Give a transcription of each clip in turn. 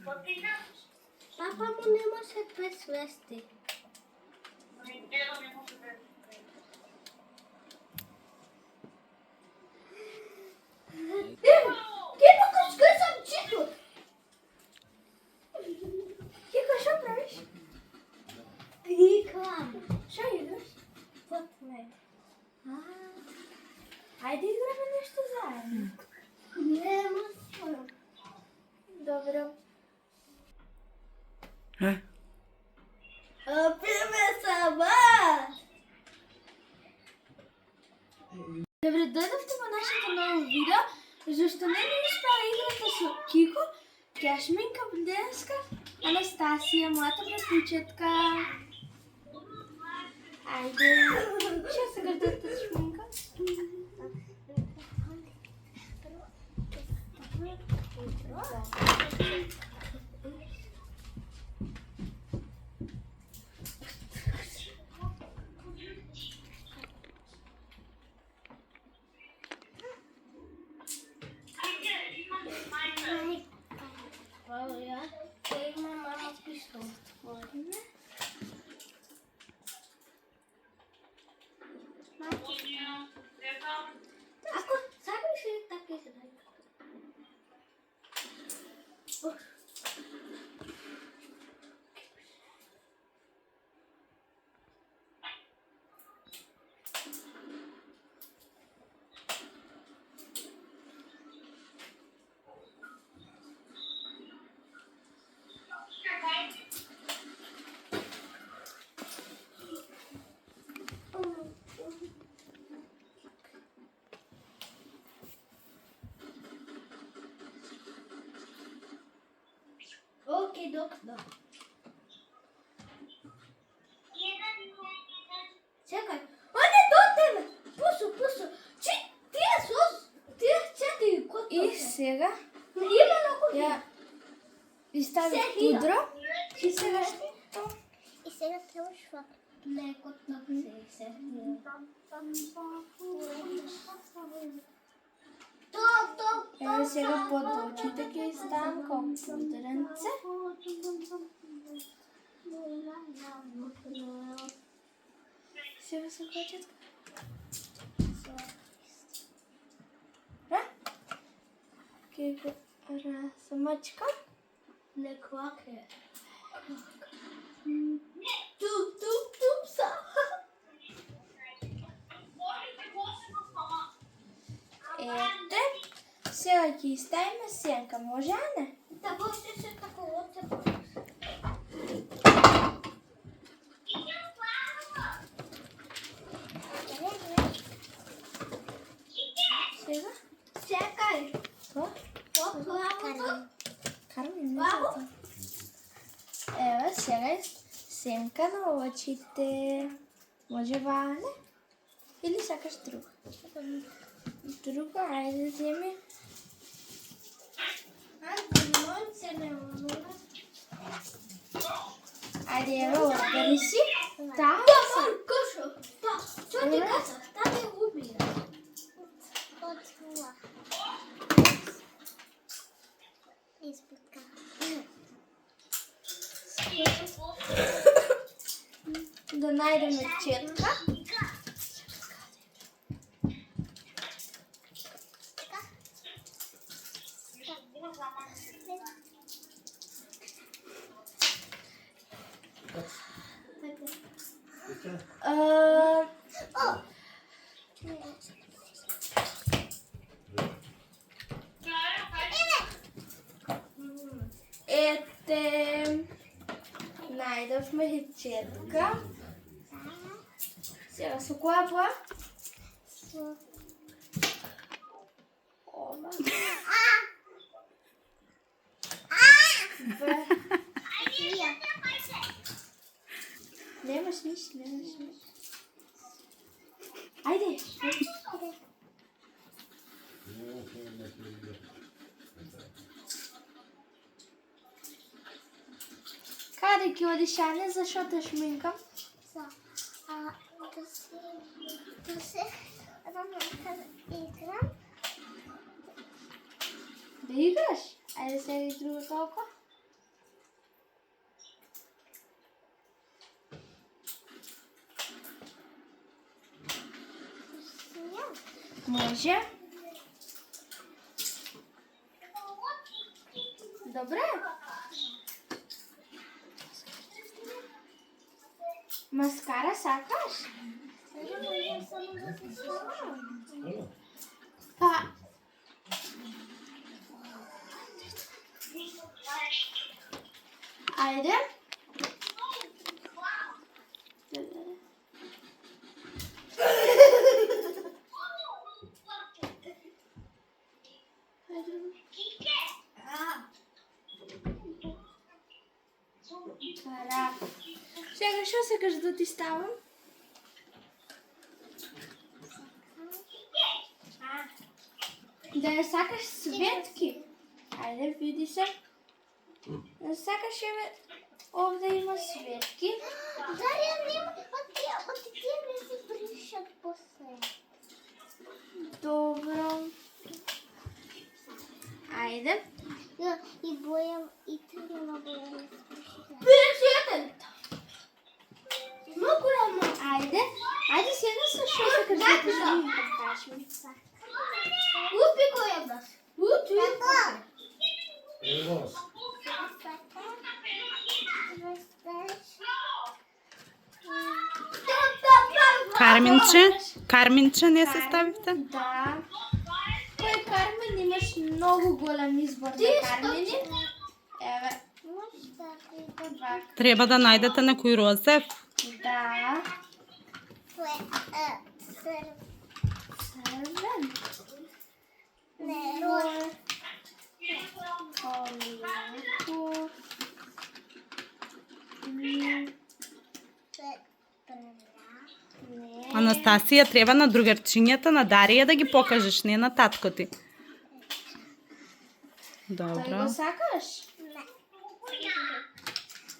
Папа му не може без свести. Кипа качка съм чито. Кика, що правиш? Викам. Що идеш? Вот ме. Айде играме нещо заедно. Нема својо. Добро. Пиме сама! Добре, дојдовте во нашето ново видео, зашто не ми успеа играта со Кико, ќе ја шминкам денеска Анастасија, мојата препучетка. Ајде, што сега да те шминкам? Има мама пишто. Ако сакаш ли така се дај? Окей, доктор. Чекај. Оне до тебе. Пусу. Тие сос. Тие 4 кота. И сега Има многу. ја изстави пудро. И сега И сега требаш фак. Лекот на се. Ево сега под очите ќе ставам како пудренце. Сега со кочетка. Ќе го размачкам. Лекоаке. Туп са. Ете, сега ќе ставиме сенка, може, а не? Да може се тако оце. Сега? Чекај. Тоа? Карми, не Бабо? тоа. Ево, сега е сенка на очите. Може ване? Или сакаш друго? Друго, ајде земи. Ајде, ево, одбери си. Таа Да, Кошо. Да, што ти казав? Та ме убија. Испука. да најдеме четка. Ете, најдовме четка. Сега со која боја? Ова. Немаш ништо, Ајде. Каде ќе одиш, Ане, зашо те шминкам? Да се играм. Да играш? Ајде сега и друго толку. може. Добре. Маскара сакаш? Па. Ајде. Сега што сакаш да ти ставам? Да ја сакаш светки? Ајде, види се. Да сакаш овде има светки. Дарија нема, от тие не се бришат после. Добро. Ајде. И бојам, и треба бојам да се бришат. Бираш Многу рамо. Ајде. Ајде сега со што сакаш да ти снимам, кажи ми. Упи која бас. Упи. Карминче не се ставивте? Да. Кој Кармен имаш многу голем избор на кармини. Еве. Треба да најдете некој розев. Да. Црвен. Не, роз. Оливко. Не. Анастасија, треба на другарчињата на Дарија да ги покажеш, не на татко ти. Тој Добро. го сакаш? Не.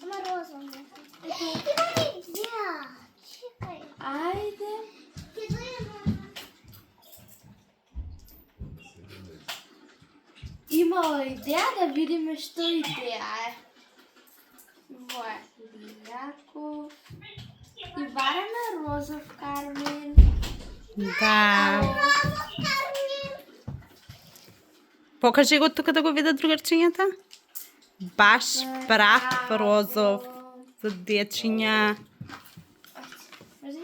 Ама роза не. Имам идеја. Чекај. Ајде. Ќе дојдем. Имала идеја да видиме што идеја е. Во е Лијаков. И бараме розов кармин. Да. Покажи го тука да го видат другарчињата. Баш прав розов за дечиња. Пази.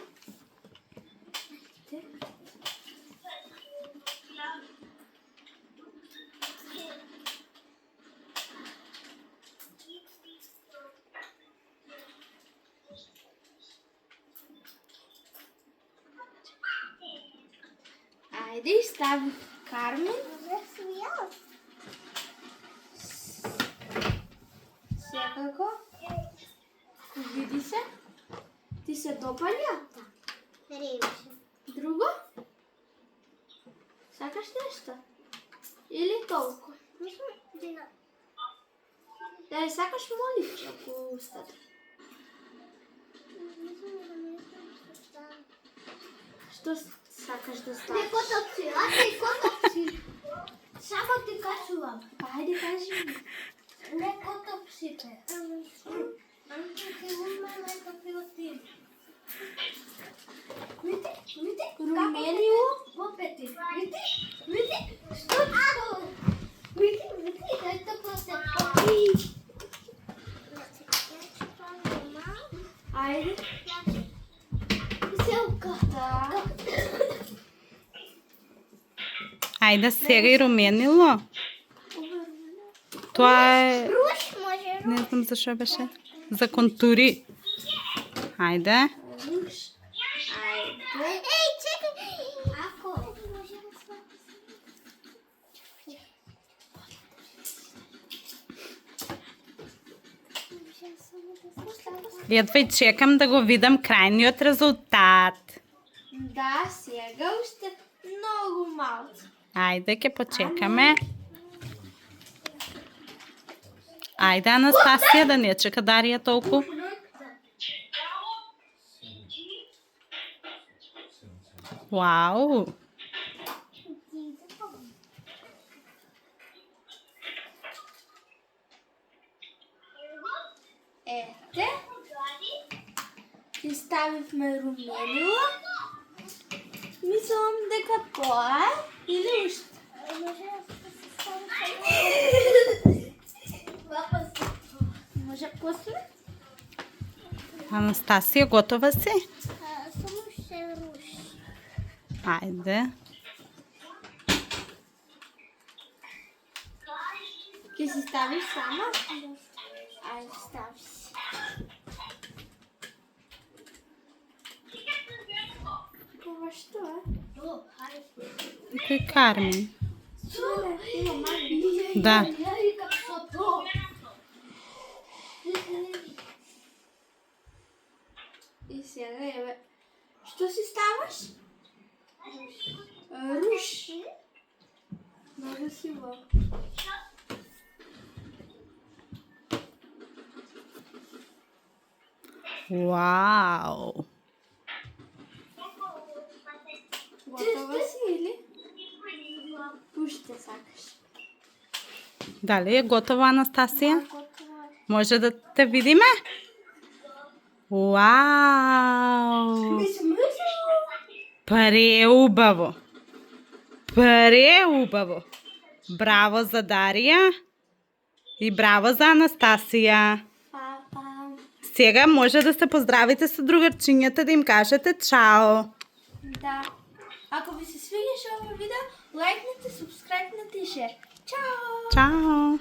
Ајде и стави кармин. Секако. Види се. Ти се допаѓа? Друго? Сакаш нешто? Или толку? Да ја сакаш моливче околу устата. Што сакаш да ставиш? Некотопси, а ти котопси. Само ти кажувам. Па ајде кажи ми. Некотопсите. Ти уме некакви од тие. Види, Руменио? во пети. Види, што што? Види, ето после. Ајде. Селка. Да. Ајде сега и руменило. Тоа е, Руш може. не знам за што беше. За контури. Ајде. Руш. Ајде. Еј, чекај. Ако. Едва и чекам да го видам крајниот резултат. Да, сега уште многу малку. Ајде, ќе почекаме. Ајде, Анастасија, да не чека Дарија толку. Вау! Ете. И ставивме руменило. Мислам дека тоа е. Или уште? Може да се състави Може после? Анастасија, готова си? само ще руши. Ајде. Ќе си ставиш сама? Ајде, стави си. Това што е? Кој Кармен? Има маги. Да. И сега еве. Што си ставаш? Руш. Много си во. Вау! Готова си или? Уште сакаш. Дали е готова, Анастасија? Готово е. Може да те видиме? Вау! Преубаво! Преубаво! Браво за Дарија и браво за Анастасија. Папа. Сега може да се поздравите со другарчињата, да им кажете чао. Да. Ако ви се свиѓаше ова видео, лајкнете, субскрајбнете и шер. Чао! Чао!